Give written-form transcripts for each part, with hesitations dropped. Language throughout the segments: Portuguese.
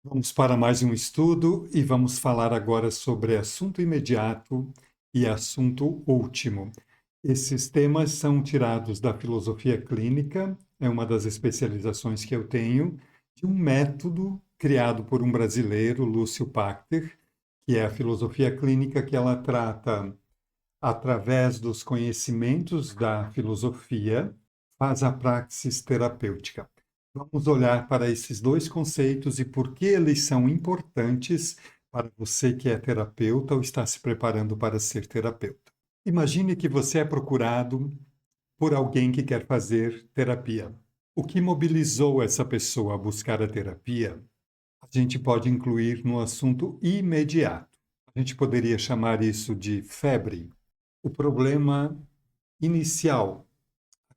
Vamos para mais um estudo e vamos falar agora sobre assunto imediato e assunto último. Esses temas são tirados da filosofia clínica, é uma das especializações que eu tenho, de um método criado por um brasileiro, Lúcio Pachter, que é a filosofia clínica que ela trata através dos conhecimentos da filosofia, faz a praxis terapêutica. Vamos olhar para esses dois conceitos e por que eles são importantes para você que é terapeuta ou está se preparando para ser terapeuta. Imagine que você é procurado por alguém que quer fazer terapia. O que mobilizou essa pessoa a buscar a terapia, a gente pode incluir no assunto imediato. A gente poderia chamar isso de febre. O problema inicial,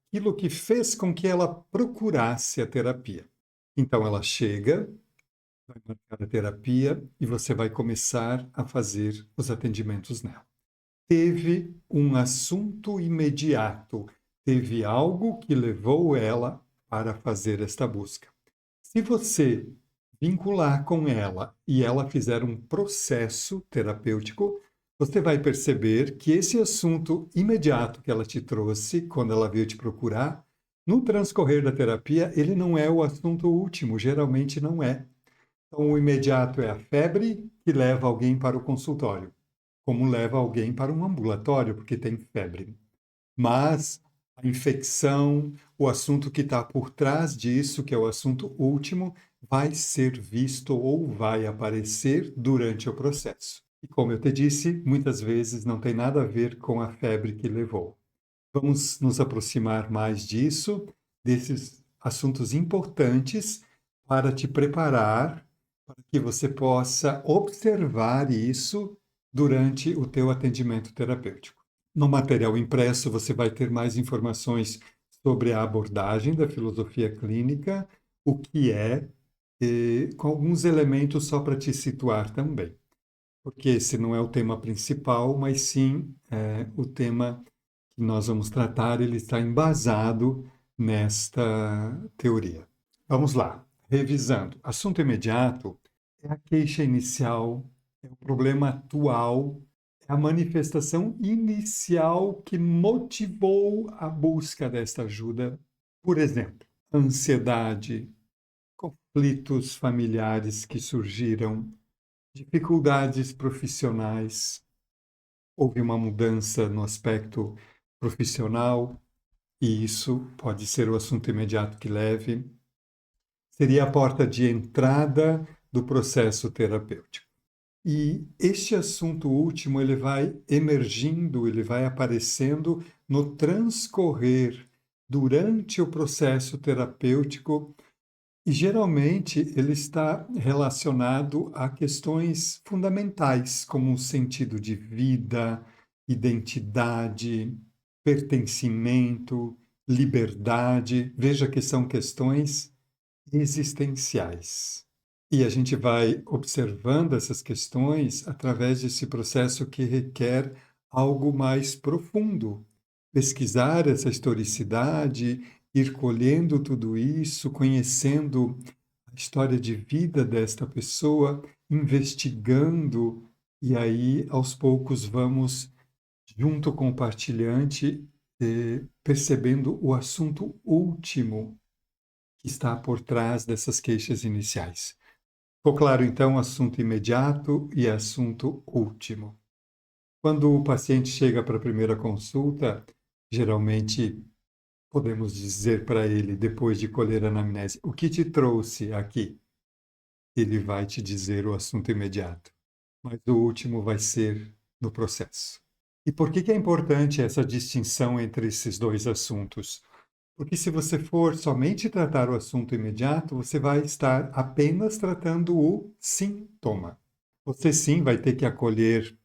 aquilo que fez com que ela procurasse a terapia. Então ela chega, vai marcar a terapia e você vai começar a fazer os atendimentos nela. Teve um assunto imediato, teve algo que levou ela para fazer esta busca. Se você vincular com ela e ela fizer um processo terapêutico, você vai perceber que esse assunto imediato que ela te trouxe, quando ela veio te procurar, no transcorrer da terapia, ele não é o assunto último, geralmente não é. Então, o imediato é a febre que leva alguém para o consultório, como leva alguém para um ambulatório, porque tem febre. Mas a infecção, o assunto que está por trás disso, que é o assunto último, vai ser visto ou vai aparecer durante o processo. E como eu te disse, muitas vezes não tem nada a ver com a febre que levou. Vamos nos aproximar mais disso, desses assuntos importantes, para te preparar, para que você possa observar isso durante o teu atendimento terapêutico. No material impresso, você vai ter mais informações sobre a abordagem da filosofia clínica, o que é, com alguns elementos só para te situar também. Porque esse não é o tema principal, mas sim o tema que nós vamos tratar, ele está embasado nesta teoria. Vamos lá, revisando. Assunto imediato é a queixa inicial, é o problema atual, é a manifestação inicial que motivou a busca desta ajuda. Por exemplo, ansiedade, conflitos familiares que surgiram, dificuldades profissionais, houve uma mudança no aspecto profissional, e isso pode ser o assunto imediato que leve. Seria a porta de entrada do processo terapêutico. E este assunto último, ele vai emergindo, ele vai aparecendo no transcorrer durante o processo terapêutico e geralmente ele está relacionado a questões fundamentais, como o sentido de vida, identidade, pertencimento, liberdade. Veja que são questões existenciais. E a gente vai observando essas questões através desse processo que requer algo mais profundo. Pesquisar essa historicidade, ir colhendo tudo isso, conhecendo a história de vida desta pessoa, investigando, e aí aos poucos vamos, junto com o partilhante, percebendo o assunto último que está por trás dessas queixas iniciais. Ficou claro, então, assunto imediato e assunto último. Quando o paciente chega para a primeira consulta, geralmente podemos dizer para ele, depois de colher a anamnese, o que te trouxe aqui? Ele vai te dizer o assunto imediato, mas o último vai ser no processo. E por que é importante essa distinção entre esses dois assuntos? Porque se você for somente tratar o assunto imediato, você vai estar apenas tratando o sintoma. Você sim vai ter que acolher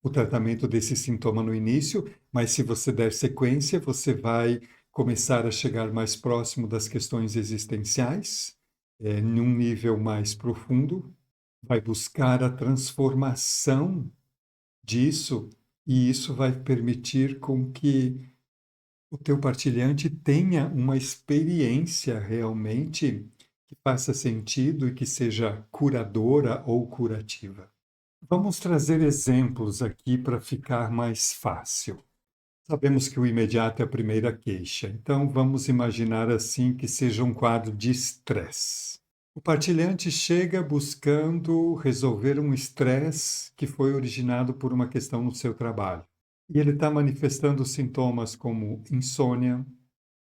o tratamento desse sintoma no início, mas se você der sequência, você vai começar a chegar mais próximo das questões existenciais, num nível mais profundo, vai buscar a transformação disso, e isso vai permitir com que o teu partilhante tenha uma experiência realmente que faça sentido e que seja curadora ou curativa. Vamos trazer exemplos aqui para ficar mais fácil. Sabemos que o imediato é a primeira queixa, então vamos imaginar assim que seja um quadro de estresse. O partilhante chega buscando resolver um estresse que foi originado por uma questão no seu trabalho. E ele está manifestando sintomas como insônia,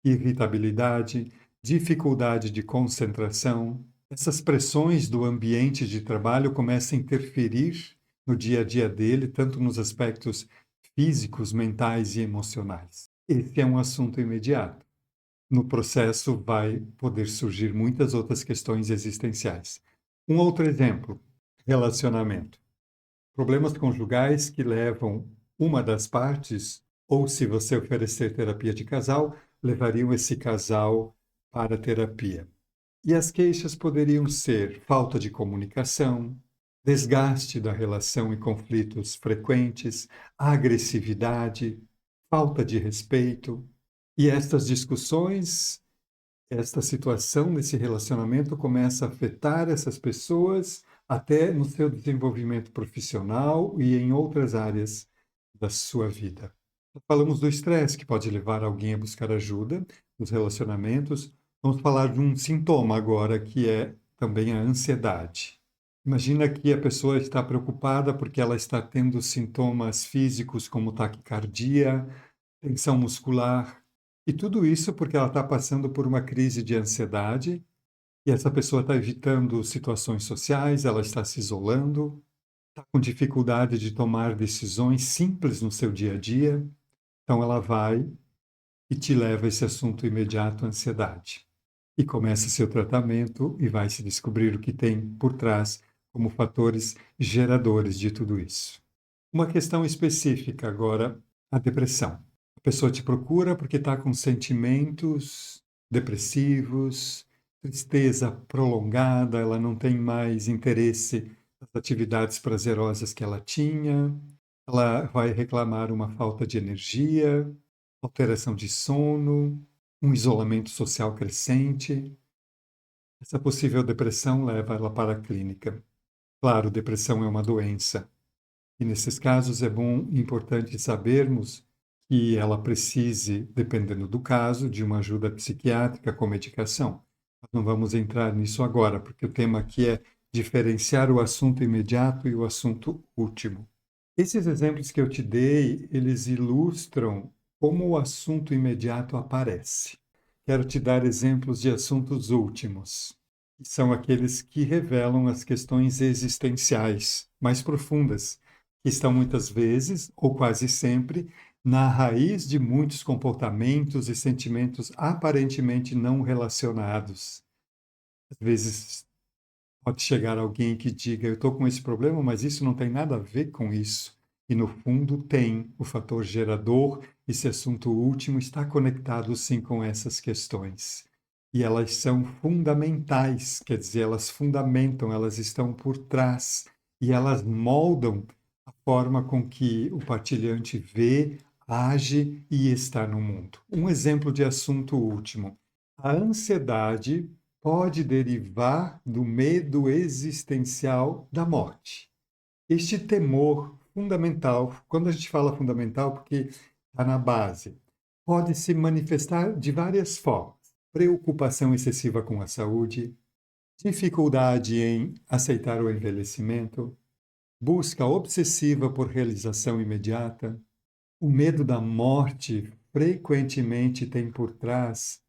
irritabilidade, dificuldade de concentração. Essas pressões do ambiente de trabalho começam a interferir no dia a dia dele, tanto nos aspectos físicos, mentais e emocionais. Esse é um assunto imediato. No processo vai poder surgir muitas outras questões existenciais. Um outro exemplo, relacionamento. Problemas conjugais que levam uma das partes, ou se você oferecer terapia de casal, levariam esse casal para a terapia. E as queixas poderiam ser falta de comunicação, desgaste da relação e conflitos frequentes, agressividade, falta de respeito. E estas discussões, esta situação nesse relacionamento começa a afetar essas pessoas até no seu desenvolvimento profissional e em outras áreas da sua vida. Falamos do estresse, que pode levar alguém a buscar ajuda nos relacionamentos. Vamos falar de um sintoma agora, que é também a ansiedade. Imagina que a pessoa está preocupada porque ela está tendo sintomas físicos como taquicardia, tensão muscular, e tudo isso porque ela está passando por uma crise de ansiedade, e essa pessoa está evitando situações sociais, ela está se isolando, está com dificuldade de tomar decisões simples no seu dia a dia, então ela vai e te leva a esse assunto imediato, ansiedade. E começa seu tratamento e vai se descobrir o que tem por trás como fatores geradores de tudo isso. Uma questão específica agora, a depressão. A pessoa te procura porque está com sentimentos depressivos, tristeza prolongada, ela não tem mais interesse nas atividades prazerosas que ela tinha, ela vai reclamar uma falta de energia, alteração de sono, um isolamento social crescente. Essa possível depressão leva ela para a clínica. Claro, depressão é uma doença. E nesses casos é bom e importante sabermos que ela precise, dependendo do caso, de uma ajuda psiquiátrica com medicação. Nós não vamos entrar nisso agora, porque o tema aqui é diferenciar o assunto imediato e o assunto último. Esses exemplos que eu te dei, eles ilustram como o assunto imediato aparece. Quero te dar exemplos de assuntos últimos, que são aqueles que revelam as questões existenciais mais profundas, que estão muitas vezes, ou quase sempre, na raiz de muitos comportamentos e sentimentos aparentemente não relacionados. Às vezes pode chegar alguém que diga: eu estou com esse problema, mas isso não tem nada a ver com isso. E no fundo tem o fator gerador, esse assunto último está conectado sim com essas questões. E elas são fundamentais, quer dizer, elas fundamentam, elas estão por trás e elas moldam a forma com que o partilhante vê, age e está no mundo. Um exemplo de assunto último. A ansiedade pode derivar do medo existencial da morte. Este temor fundamental, quando a gente fala fundamental, porque está na base, pode se manifestar de várias formas. Preocupação excessiva com a saúde, dificuldade em aceitar o envelhecimento, busca obsessiva por realização imediata, o medo da morte frequentemente tem por trás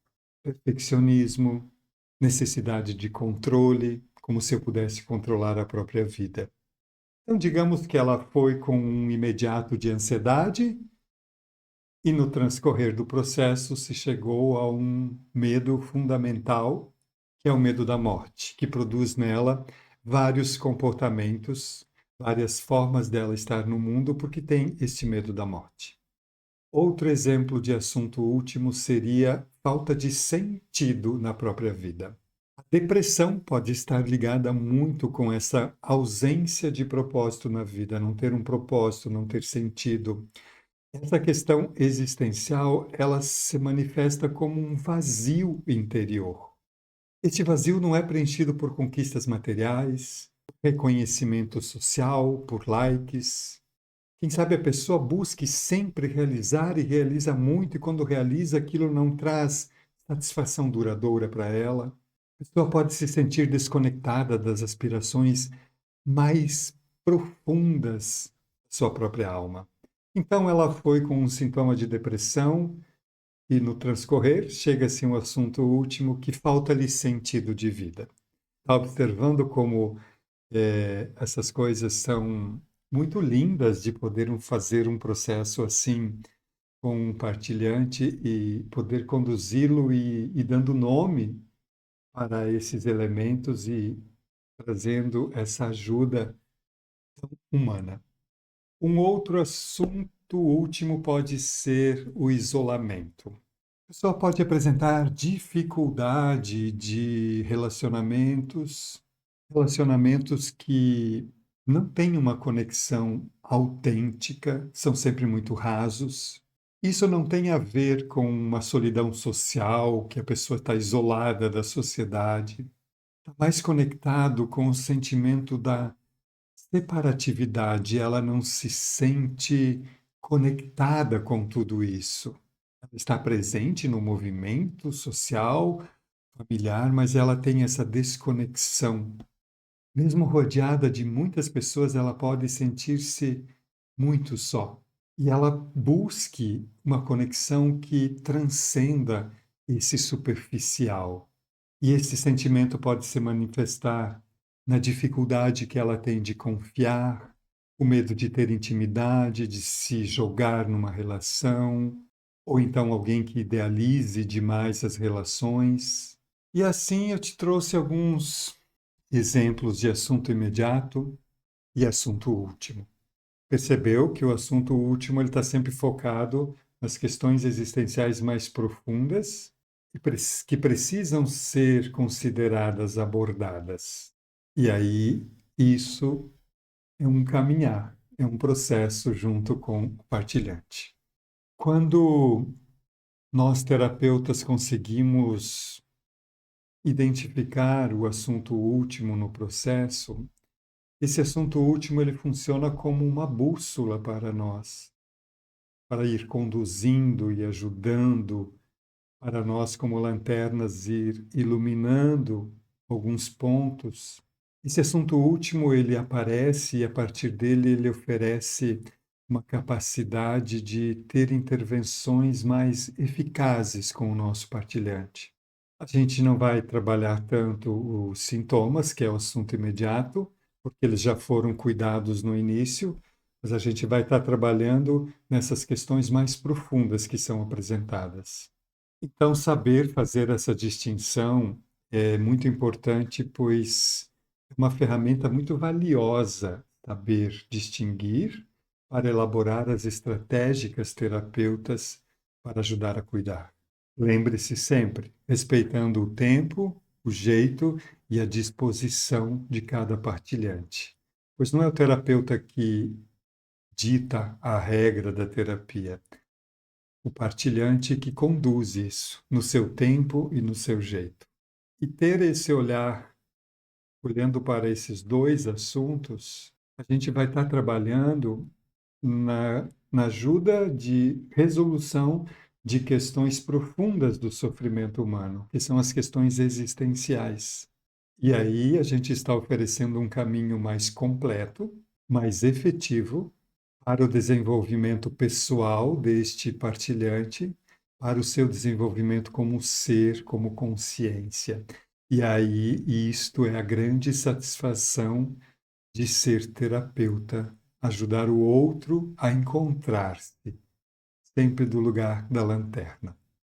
perfeccionismo, necessidade de controle, como se eu pudesse controlar a própria vida. Então, digamos que ela foi com um imediato de ansiedade e no transcorrer do processo se chegou a um medo fundamental, que é o medo da morte, que produz nela vários comportamentos, várias formas dela estar no mundo, porque tem este medo da morte. Outro exemplo de assunto último seria falta de sentido na própria vida. A depressão pode estar ligada muito com essa ausência de propósito na vida, não ter um propósito, não ter sentido. Essa questão existencial, ela se manifesta como um vazio interior. Este vazio não é preenchido por conquistas materiais, reconhecimento social, por likes. Quem sabe a pessoa busque sempre realizar e realiza muito, e quando realiza, aquilo não traz satisfação duradoura para ela. A pessoa pode se sentir desconectada das aspirações mais profundas da sua própria alma. Então ela foi com um sintoma de depressão e no transcorrer chega-se a um assunto último que falta-lhe sentido de vida. Está observando como essas coisas são muito lindas de poder fazer um processo assim com um partilhante e poder conduzi-lo e dando nome para esses elementos e trazendo essa ajuda humana. Um outro assunto último pode ser o isolamento. A pessoa pode apresentar dificuldade de relacionamentos que não têm uma conexão autêntica, são sempre muito rasos. Isso não tem a ver com uma solidão social, que a pessoa está isolada da sociedade. Está mais conectado com o sentimento da separatividade, ela não se sente conectada com tudo isso. Ela está presente no movimento social, familiar, mas ela tem essa desconexão. Mesmo rodeada de muitas pessoas, ela pode sentir-se muito só. E ela busque uma conexão que transcenda esse superficial. E esse sentimento pode se manifestar na dificuldade que ela tem de confiar, o medo de ter intimidade, de se jogar numa relação, ou então alguém que idealize demais as relações. E assim eu te trouxe alguns exemplos de assunto imediato e assunto último. Percebeu que o assunto último ele está sempre focado nas questões existenciais mais profundas que precisam ser consideradas, abordadas. E aí, isso é um caminhar, é um processo junto com o partilhante. Quando nós, terapeutas, conseguimos identificar o assunto último no processo, esse assunto último ele funciona como uma bússola para nós, para ir conduzindo e ajudando para nós, como lanternas, ir iluminando alguns pontos. Esse assunto último, ele aparece e, a partir dele, ele oferece uma capacidade de ter intervenções mais eficazes com o nosso partilhante. A gente não vai trabalhar tanto os sintomas, que é o assunto imediato, porque eles já foram cuidados no início, mas a gente vai estar trabalhando nessas questões mais profundas que são apresentadas. Então, saber fazer essa distinção é muito importante, pois é uma ferramenta muito valiosa saber distinguir para elaborar as estratégicas terapeutas para ajudar a cuidar. Lembre-se sempre, respeitando o tempo, o jeito e a disposição de cada partilhante. Pois não é o terapeuta que dita a regra da terapia, o partilhante que conduz isso no seu tempo e no seu jeito. E ter esse olhar, olhando para esses dois assuntos, a gente vai estar trabalhando na ajuda de resolução de questões profundas do sofrimento humano, que são as questões existenciais. E aí a gente está oferecendo um caminho mais completo, mais efetivo para o desenvolvimento pessoal deste partilhante, para o seu desenvolvimento como ser, como consciência. E aí, isto é a grande satisfação de ser terapeuta, ajudar o outro a encontrar-se, sempre do lugar da lanterna.